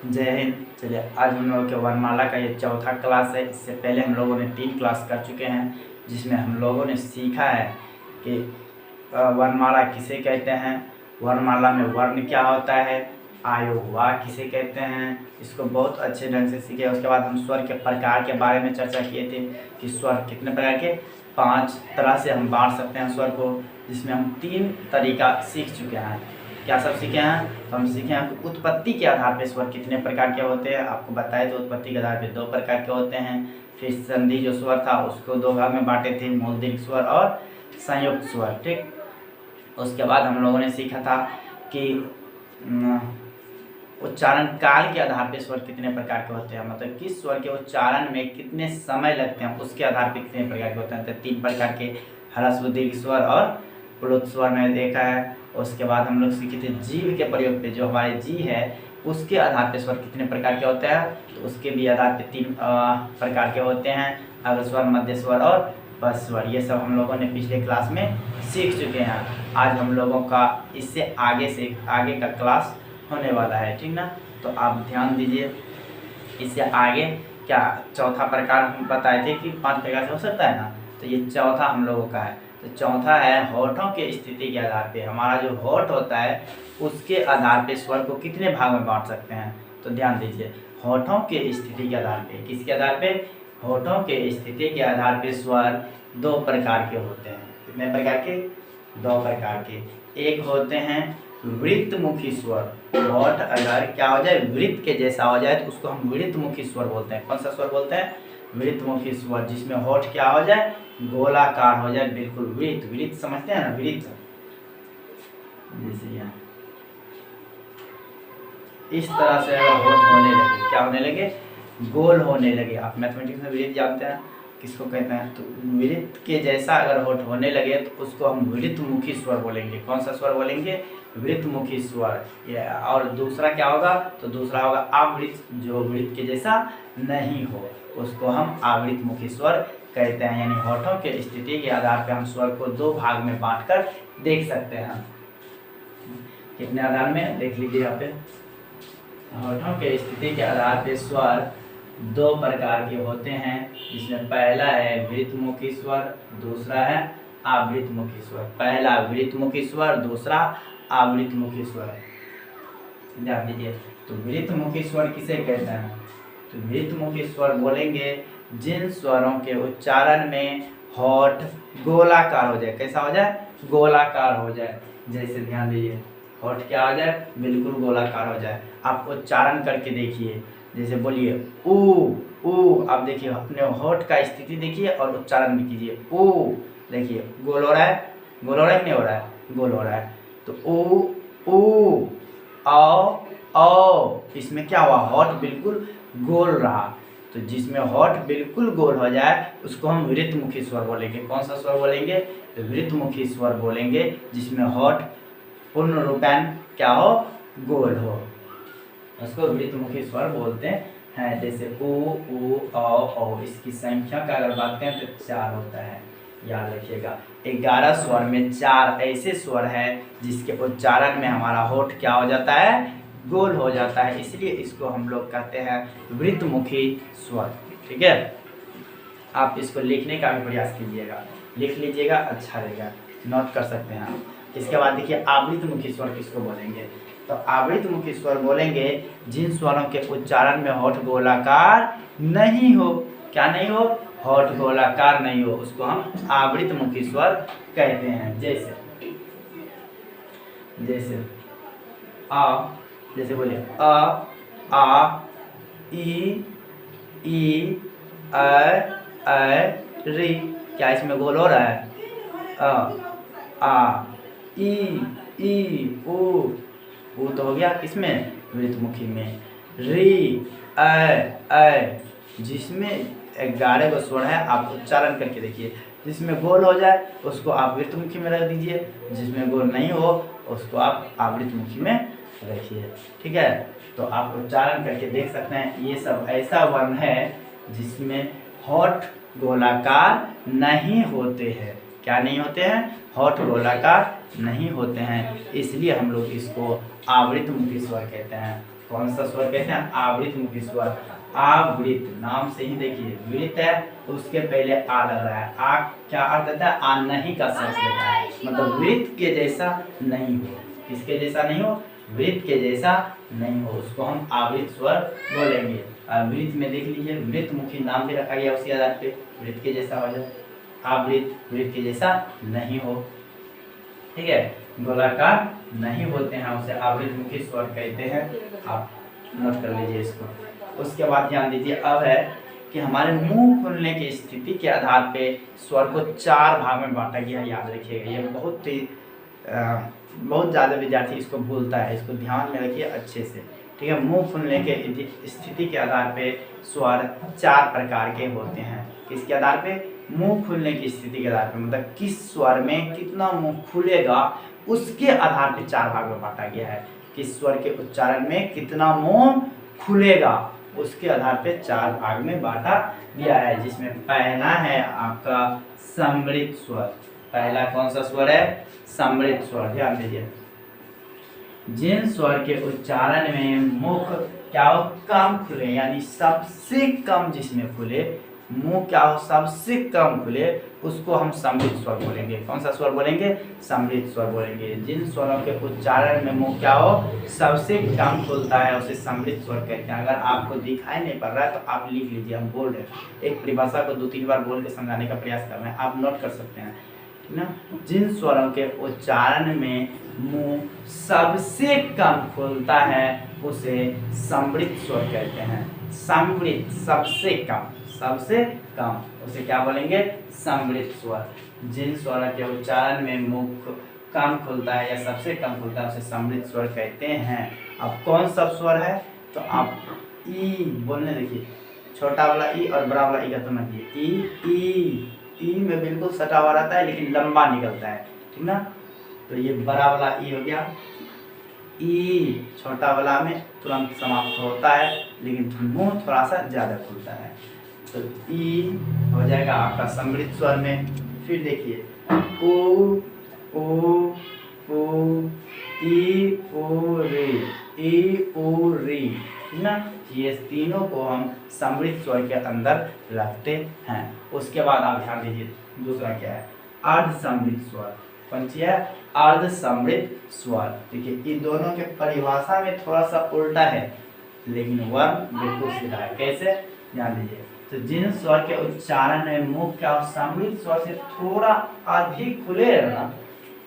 जय हिंद। चलिए, आज हम लोगों के वर्णमाला का ये चौथा क्लास है। इससे पहले हम लोगों ने 3 क्लास कर चुके हैं, जिसमें हम लोगों ने सीखा है कि वर्णमाला किसे कहते हैं, वर्णमाला में वर्ण क्या होता है, आयु वा किसे कहते हैं। इसको बहुत अच्छे ढंग से सीखे। उसके बाद हम स्वर के प्रकार के बारे में चर्चा किए थे कि स्वर कितने प्रकार के, 5 तरह से हम बांट सकते हैं स्वर को, जिसमें हम 3 तरीका सीख चुके हैं। क्या सब सीखे हैं? तो हम सीखे हैं कि उत्पत्ति के आधार पर स्वर कितने प्रकार के होते हैं। आपको बताए तो उत्पत्ति के आधार पर 2 प्रकार के होते हैं। फिर संधि जो स्वर था उसको 2 भाग में बांटे थे, मूल दीर्घ स्वर और संयुक्त स्वर। ठीक, उसके बाद हम लोगों ने सीखा था कि उच्चारण काल के आधार पर स्वर कितने प्रकार के होते हैं, मतलब किस स्वर के उच्चारण में कितने समय लगते हैं उसके आधार पर कितने प्रकार के होते हैं। तो 3 प्रकार के, ह्रस्व दीर्घ स्वर और प्लुत स्वर में देखा है। उसके बाद हम लोग सीखे थे जीव के प्रयोग पे, जो हमारे जी है उसके आधार पर स्वर कितने प्रकार के होते हैं, तो उसके भी आधार पर 3 प्रकार के होते हैं, अग्र स्वर, मध्य स्वर और पश्च स्वर। ये सब हम लोगों ने पिछले क्लास में सीख चुके हैं। आज हम लोगों का इससे आगे का क्लास होने वाला है, ठीक ना। तो आप ध्यान दीजिए। इससे आगे क्या चौथा प्रकार हम बताए थे कि 5 प्रकार से हो सकता है ना, तो ये चौथा हम लोगों का है। तो चौथा है होठों के स्थिति के आधार पे, हमारा जो होठ होता है उसके आधार पे स्वर को कितने भाग में बांट सकते हैं। तो ध्यान दीजिए, होठों के स्थिति के आधार पे, किसके आधार पे, होठों के स्थिति के आधार पे स्वर 2 प्रकार के होते हैं। कितने प्रकार के? 2 प्रकार के। एक होते हैं वृत्तमुखी स्वर। होठ अगर क्या हो जाए, वृत्त के जैसा हो जाए तो उसको हम वृत्तमुखी स्वर बोलते हैं। कौन सा स्वर बोलते हैं? वृत्तमुखी स्वर, जिसमें होठ क्या हो जाए, गोलाकार हो जाए, बिल्कुल वृत्त। वृत्त समझते हैं ना, वृत्त जैसे यहाँ इस तरह से अगर होठ होने लगे, क्या होने लगे, गोल होने लगे। आप मैथमेटिक्स में वृत्त जानते हैं किसको कहते हैं, तो वृत्त के जैसा अगर होठ होने लगे तो उसको हम वृत्तमुखी स्वर बोलेंगे। कौन सा स्वर बोलेंगे? वृत्तमुखी स्वर। और दूसरा क्या होगा, तो दूसरा होगा आवृत्त, जो वृत्त के जैसा नहीं हो उसको हम आवृत्तमुखी स्वर कहते हैं। यानी होठों के स्थिति के आधार पर हम स्वर को 2 भाग में बांटकर देख सकते हैं। कितने आधार में देख लीजिए यहाँ पे, होठों के स्थिति के आधार पर स्वर 2 प्रकार के होते हैं, जिसमें पहला है वृत्तमुखी स्वर, दूसरा है आवृत्तमुखी स्वर। पहला वृत्तमुखी स्वर, दूसरा आवृत्तमुखी स्वर। ध्यान दीजिए, तो वृत्तमुखी स्वर किसे कहते हैं, तो वृत्तमुखी स्वर बोलेंगे जिन स्वरों के उच्चारण में होठ गोलाकार हो जाए। कैसा हो जाए? गोलाकार हो जाए। जैसे ध्यान दीजिए, होठ क्या हो जाए, बिल्कुल गोलाकार हो जाए। आप उच्चारण करके देखिए, जैसे बोलिए ऊ ऊ, आप देखिए अपने होठ का स्थिति देखिए और उच्चारण भी कीजिए। ऊ, देखिए गोल हो रहा है, गोल हो रहा है कि नहीं हो रहा है, गोल हो रहा है। तो ऊ ऊ, औ, इसमें क्या हुआ, होठ बिल्कुल गोल रहा। तो जिसमें होठ बिल्कुल गोल हो जाए उसको हम वृत्तमुखी स्वर बोलेंगे। कौन सा स्वर बोलेंगे? तो वृत्तमुखी स्वर बोलेंगे, जिसमें होठ पूर्ण रूपेण क्या हो, गोल हो, उसको वृत्तमुखी स्वर बोलते हैं। जैसे ऊ औ, इसकी संख्या का अगर बात करें तो 4 होता है, याद रखिएगा। 11 स्वर में 4 ऐसे स्वर है जिसके उच्चारण में हमारा होठ क्या हो जाता है, गोल हो जाता है, इसलिए इसको हम लोग कहते हैं वृत्तमुखी स्वर। ठीक है, आप इसको लिखने का भी प्रयास कीजिएगा, लिख लीजिएगा, अच्छा रहेगा, नोट कर सकते हैं आप। इसके बाद देखिए आवृत्तमुखी स्वर किसको बोलेंगे, तो आवृत्तमुखी स्वर बोलेंगे जिन स्वरों के उच्चारण में होठ गोलाकार नहीं हो। क्या नहीं हो? होठ गोलाकार नहीं हो, उसको हम आवृत्तमुखी स्वर कहते हैं। जैसे आ, जैसे बोलिए आ ई री, क्या इसमें गोल हो रहा है? आ ई ऊ तो हो गया किसमें, वृत्तमुखी में। री जिसमें 11 गो स्वर है, आप उच्चारण करके देखिए। जिसमें गोल हो जाए उसको आप वृत्तमुखी में रख दीजिए, जिसमें गोल नहीं हो उसको आप आवृत्तमुखी में रखिए। ठीक है, तो आप उच्चारण करके देख सकते हैं। ये सब ऐसा वर्ण है जिसमें होठ गोलाकार नहीं होते हैं। क्या नहीं होते हैं? होठ गोलाकार नहीं होते हैं, इसलिए हम लोग इसको आवृत्तमुखी स्वर कहते हैं। कौन सा स्वर कहते हैं? आवृत मुखी स्वर। आवृत नाम से ही देखिए वृत है तो उसके पहले आ लग रहा है। आ क्या अर्थ देता है? आ नहीं का सेंस लेता है, मतलब वृत के जैसा नहीं हो। किसके जैसा नहीं हो? वृत के जैसा नहीं हो, उसको हम आवृत स्वर बोलेंगे। वृत में देख लीजिए वृत मुखी नाम भी रखा गया उसी आधार पे, वृत के जैसा हो जाए। आवृत वृत के जैसा नहीं हो, ठीक है, गोलाकार नहीं होते हैं, उसे आवृत मुखी स्वर कहते हैं। आप नोट कर लीजिए इसको। उसके बाद ध्यान दीजिए अब है कि हमारे मुंह खुलने की स्थिति के आधार पे स्वर को 4 भाग में बांटा गया है। याद रखिएगा, ये बहुत ज़्यादा विद्यार्थी इसको भूलता है, इसको ध्यान में रखिए अच्छे से, ठीक है। मुंह खुलने के स्थिति के आधार पे स्वर 4 प्रकार के होते हैं। किसके आधार पे? मुंह खुलने की स्थिति के आधार पे, मतलब किस स्वर में कितना मुंह खुलेगा उसके आधार पे 4 भाग में बांटा गया है। किस स्वर के उच्चारण में कितना मुंह खुलेगा उसके आधार पे 4 भाग में बांटा गया है, जिसमें पहला है आपका सम्मिलित स्वर। पहला कौन सा स्वर है? सम्मिलित स्वर। ध्यान दीजिए, जिन स्वर के उच्चारण में मुख क्या हो? कम खुले, यानी सबसे कम जिसमें खुले मुंह क्या हो? सबसे कम खुले, उसको हम सम्मिलित स्वर बोलेंगे। कौन सा स्वर बोलेंगे? सम्मिलित स्वर बोलेंगे। जिन स्वरों के उच्चारण में मुंह क्या हो? सबसे कम खुलता है उसे सम्मिलित स्वर कहते हैं। अगर आपको दिखाई नहीं पड़ रहा है तो आप लिख लीजिए, हम बोल रहे हैं। एक परिभाषा को 2-3 बार बोल के समझाने का प्रयास कर रहे हैं, आप नोट कर सकते हैं, ठीक ना। जिन स्वरों के उच्चारण में मुंह सबसे कम खुलता है उसे सम्मिलित स्वर कहते हैं। सम्मिलित, सबसे कम, सबसे कम, उसे क्या बोलेंगे? सम्मिलित स्वर। जिन स्वरों के उच्चारण में मुख कम खुलता है या सबसे कम खुलता है उसे सम्मिलित स्वर कहते हैं। अब कौन सा स्वर है? तो आप ई बोलने देखिए, छोटा वाला ई और बड़ा वाला ई का तुलना कीजिए। ई में बिल्कुल सटा हुआ रहता है लेकिन लंबा निकलता है, ठीक ना। तो ये बड़ा वाला ई हो गया। ई छोटा वाला में तुरंत समाप्त होता है लेकिन मुंह थोड़ा सा ज़्यादा खुलता है, तो ई हो जाएगा आपका सम्मिलित स्वर में। फिर देखिए ओ ई ओ रे, ई ओ रे, ठीक ना। ये तीनों को हम सम्मिलित स्वर के अंदर रखते हैं। उसके बाद आप ध्यान दीजिए दूसरा क्या है? अर्ध सम्मिलित स्वर। कौन सी है? अर्ध सम्मिलित स्वर। देखिए इन दोनों के परिभाषा में थोड़ा सा उल्टा है लेकिन वर्ण बिल्कुल सीधा है। कैसे? ध्यान दीजिए, तो जिन स्वर के उच्चारण में मुंह क्या सम्मिलित स्वर से थोड़ा अधिक खुले ना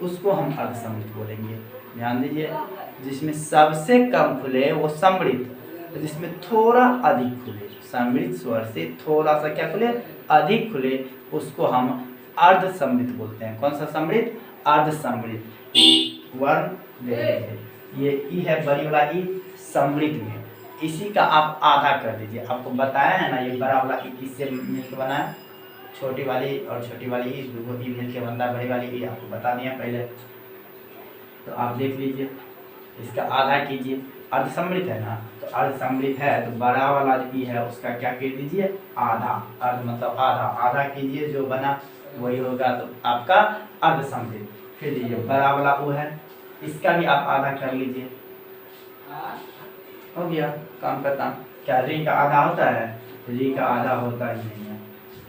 उसको हम अर्ध सम्मिलित बोलेंगे। ध्यान दीजिए, जिसमें सबसे कम खुले वो सम्मिलित, जिसमें थोड़ा अधिक खुले, सम्मिलित स्वर से थोड़ा सा क्या खुले? अधिक खुले, उसको हम अर्ध सम्मिलित बोलते हैं। कौन सा सम्मिलित? अर्ध सम्मिलित। वर्ण देखिए, ये ई है बड़ी वाला ई सम्मिलित में, इसी का आप आधा कर दीजिए। आपको बताया है ना ये बड़ा वाला ई किससे मिलकर बना है? छोटी वाली और छोटी वाली ई दोनों ई मिलकर बनता है बड़ी वाली ई, आपको बता दिया पहले। तो आप देख लीजिए, इसका आधा कीजिए। अर्ध सम्मिलित है ना, तो अर्ध सम्मिलित है तो बड़ा वाला जो ई है उसका क्या कर दीजिए? आधा। अर्ध मतलब आधा, आधा कीजिए, जो बना वही होगा, तो आपका अर्ध सम्मिलित। फिर लीजिए बड़ा वाला वो है, इसका भी आप आधा कर लीजिए, हो गया काम का काम। क्या री का आधा होता है? री का आधा होता ही नहीं है,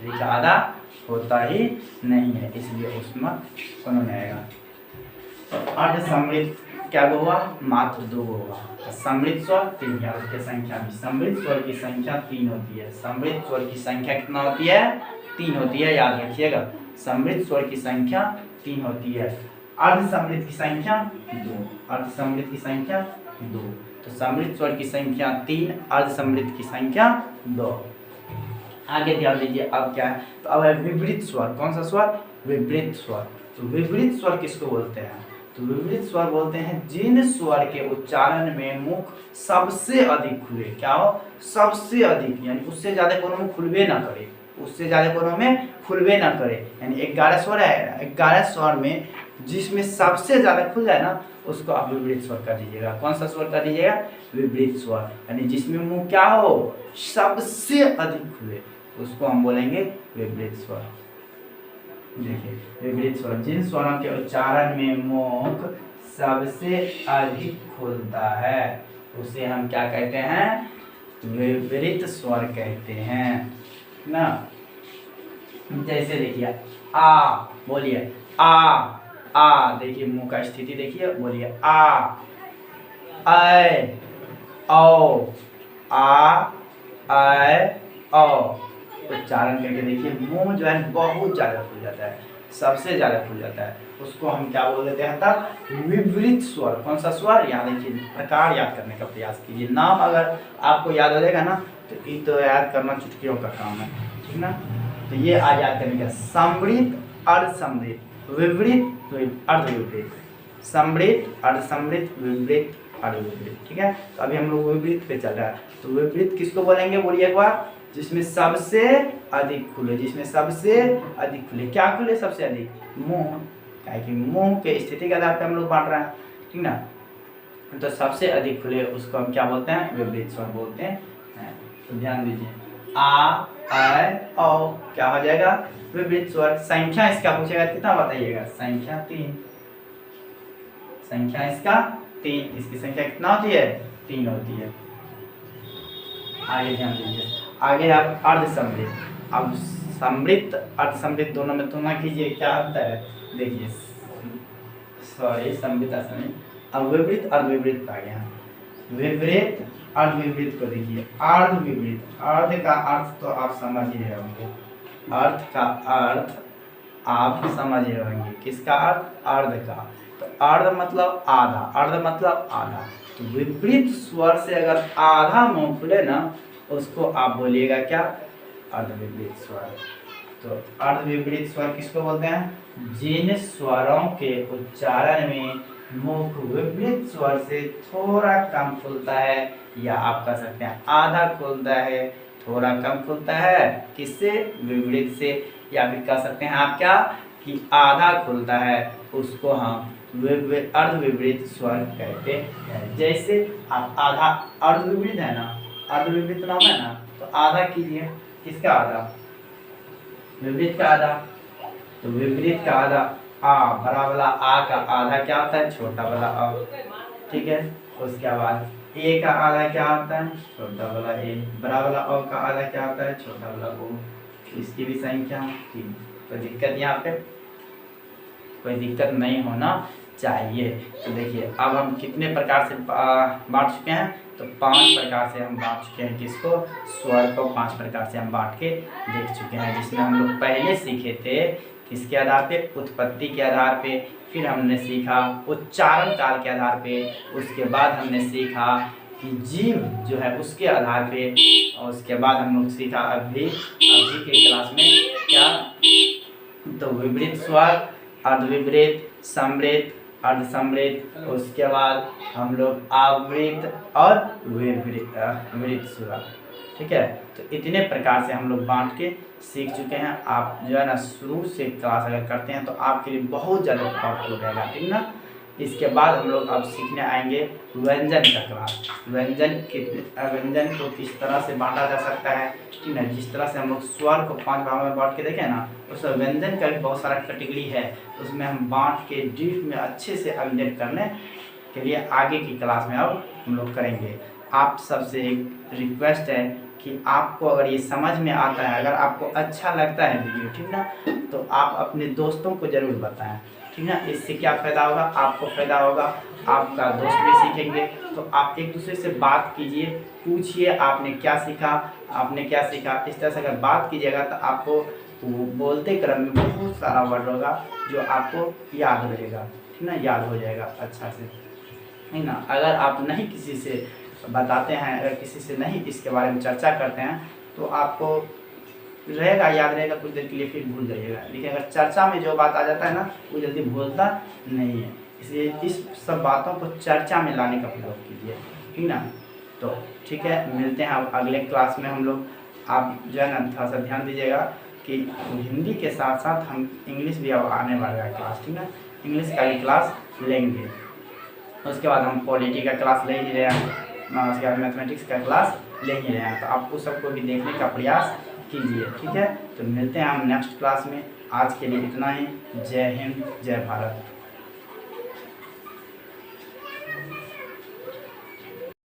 री का आधा होता ही नहीं है, इसलिए उसमें कौन नहीं आएगा। तो अर्ध सम्मिलित क्या हुआ? मात्र 2 होगा। सम्मिलित स्वर 3 है, उसकी संख्या भी सम्मिलित स्वर की संख्या 3 होती है। सम्मिलित स्वर की संख्या कितना होती है? 3 होती है, याद रखिएगा। सम्मिलित स्वर की संख्या 3 होती है। अर्ध सम्मिलित की संख्या 2, अर्ध सम्मिलित की संख्या 2। तो सम्मिलित स्वर की संख्या 3, अर्ध सम्मिलित की संख्या 2। आगे ध्यान दीजिए अब क्या है? तो अब है विपरीत स्वर। कौन सा स्वर? विपरीत स्वर। तो विपरीत स्वर किसको बोलते हैं? तो विपरीत स्वर बोलते हैं जिन स्वर के उच्चारण में मुख सबसे अधिक खुले। क्या हो? सबसे अधिक, यानी उससे ज्यादा कोनो में खुलबे ना करे, उससे ज्यादा कोनो में खुलबे ना करे। यानी 11 स्वर है, 11 स्वर में जिसमें सबसे ज्यादा खुल जाए ना उसको आप विपरीत स्वर कर दीजिएगा। कौन सा स्वर कर दीजिएगा? विपरीत स्वर। यानी जिसमें मुंह क्या हो? सबसे अधिक खुले, उसको हम बोलेंगे विपरीत स्वर। देखिए विपरीत स्वर, जिन स्वरों के उच्चारण में मुख सबसे अधिक खुलता है उसे हम क्या कहते हैं, विपरीत स्वर कहते हैं ना। जैसे देखिए आ, बोलिए आ, देखिए मुंह का स्थिति देखिए, बोलिए आ, ऐ, औ, आ, ऐ, औ। उच्चारण करके देखिए मुंह जो है बहुत ज़्यादा खुल जाता है, सबसे ज़्यादा खुल जाता है, उसको हम क्या बोल देते हैं तब, विपरीत स्वर। कौन सा स्वर, याद देखिए, प्रकार याद करने का प्रयास कीजिए। नाम अगर आपको याद हो जाएगा ना तो ये तो याद करना चुटकियों का काम है, ठीक ना। तो ये आज याद करने का, समृद्ध, अर्धसमृद्ध, विपरीत, अर्धविपरीत, समृद्ध, अर्धसमृद्ध, विपरीत, अर्धविपरीत, ठीक है। तो अभी हम लोग विपरीत पे चल रहा है। तो विपरीत किसको बोलेंगे, बोलिए एक बार, जिसमें सबसे अधिक खुले, जिसमें सबसे अधिक खुले, क्या खुले सबसे अधिक, मुंह, क्या कि मुंह के स्थिति के आधार पर हम लोग बांट रहे हैं, ठीक ना। तो सबसे अधिक खुले उसको हम क्या बोलते हैं, विपरीत स्वर बोलते हैं। तो ध्यान दीजिए, आ, ऐ, औ, क्या हो जाएगा, विपरीत स्वर। संख्या इसका पूछेगा कितना बताइएगा, संख्या 3, संख्या इसका 3, इसकी संख्या कितना होती है, 3 होती है। आगे ध्यान दीजिए, आगे आप अर्धसमृद्ध, अब समृद्ध अर्धसमृद्ध दोनों में तुलना कीजिए, क्या अंतर है, देखिए, सॉरी समृद्ध असमृद्ध, अब विपरीत अर्धविपरीत आ गया, विपरीत अर्धविपरीत को देखिए, अर्धविपरीत, अर्ध का अर्थ तो आप समझ ही रहे होंगे, अर्थ का अर्थ आप समझ रहे होंगे, किसका अर्थ, अर्ध का। तो अर्ध मतलब आधा, अर्ध मतलब आधा, तो विपरीत स्वर से अगर आधा मुंह खुले ना, उसको आप बोलिएगा क्या, अर्धविपरीत स्वर। तो अर्धविपरीत स्वर किसको बोलते हैं, जिन स्वरों के उच्चारण में मुख विपरीत स्वर से थोड़ा कम खुलता है, या आप कह सकते हैं आधा खुलता है, थोड़ा कम खुलता है, किससे, विपरीत से, या फिर कह सकते हैं आप क्या, कि आधा खुलता है, उसको हम अर्धविपरीत स्वर कहते हैं। जैसे आप आधा, अर्धविपरीत है ना, अर्धविपरीत नाम है ना, तो आधा कीजिए, किसका आधा, विपरीत का आधा। तो विपरीत का आधा, आ, बड़ा वाला आ का आधा क्या होता है, छोटा वाला आ, ठीक है। उसके बाद ए का आधा क्या होता है, छोटा वाला ए, बड़ा वाला ओ का आधा क्या होता है, छोटा वाला ओ। इसकी भी संख्या 3, कोई दिक्कत यहाँ पे, कोई दिक्कत नहीं होना चाहिए। तो देखिए अब हम कितने प्रकार से बांट चुके हैं, तो 5 प्रकार से हम बांट चुके हैं, किसको, स्वर को 5 प्रकार से हम बांट के देख चुके हैं, जिसमें हम लोग पहले सीखे थे किसके आधार पे, उत्पत्ति के आधार पे, फिर हमने सीखा उच्चारण काल के आधार पे, उसके बाद हमने सीखा कि जीव जो है उसके आधार पे, और उसके बाद हम लोग सीखा अभी के क्लास में क्या, तो विपरीत स्वर, अर्धविपरीत, समृद्ध, अर्धसमृद्ध, उसके बाद हम लोग आवृत और विपरीत स्वर, ठीक है। तो इतने प्रकार से हम लोग बांट के सीख चुके हैं। आप जो है ना शुरू से क्लास अगर करते हैं तो आपके लिए बहुत ज़्यादा पावरफुल रहेगा, ठीक ना। इसके बाद हम लोग अब सीखने आएंगे व्यंजन का क्लास, व्यंजन को किस तरह से बांटा जा सकता है, ठीक है। जिस तरह से हम लोग स्वर को 5 भागों में बांट के देखें ना, उस व्यंजन का भी बहुत सारा कैटेगरी है, उसमें हम बांट के डीप में अच्छे से अपडेट करने के लिए आगे की क्लास में अब हम लोग करेंगे। आप सबसे एक रिक्वेस्ट है कि आपको अगर ये समझ में आता है, अगर आपको अच्छा लगता है वीडियो, ठीक ना, तो आप अपने दोस्तों को ज़रूर बताएं, ठीक ना। इससे क्या फ़ायदा होगा, आपको फ़ायदा होगा, आपका दोस्त भी सीखेंगे। तो आप एक दूसरे से बात कीजिए, पूछिए आपने क्या सीखा, आपने क्या सीखा। इस तरह से अगर बात कीजिएगा तो आपको बोलते क्रम में बहुत सारा वर्ड होगा जो आपको याद रहेगा, ठीक ना, याद हो जाएगा अच्छा से, ठीक ना। अगर आप नहीं किसी से बताते हैं, अगर किसी से नहीं इसके बारे में चर्चा करते हैं, तो आपको रहेगा, याद रहेगा कुछ देर के लिए, फिर भूल जाइएगा। लेकिन अगर चर्चा में जो बात आ जाता है ना, वो जल्दी भूलता नहीं है। इसलिए इस सब बातों को चर्चा में लाने का प्रयोग कीजिए, ठीक ना। तो ठीक है, मिलते हैं अब अगले क्लास में हम लोग। आप जो है ना थोड़ा सा ध्यान दीजिएगा कि हिंदी के साथ साथ हम इंग्लिश भी अब आने वाला है क्लास, ठीक है। इंग्लिश का भी क्लास लेंगे, उसके बाद हम पॉलिटी का क्लास ले ही रहे हैं, उसके बाद मैथमेटिक्स का क्लास ले ही रहे हैं। तो आप उस सबको भी देखने का प्रयास कीजिए, ठीक है। तो मिलते हैं हम नेक्स्ट क्लास में। आज के लिए इतना ही। जय हिंद, जय भारत।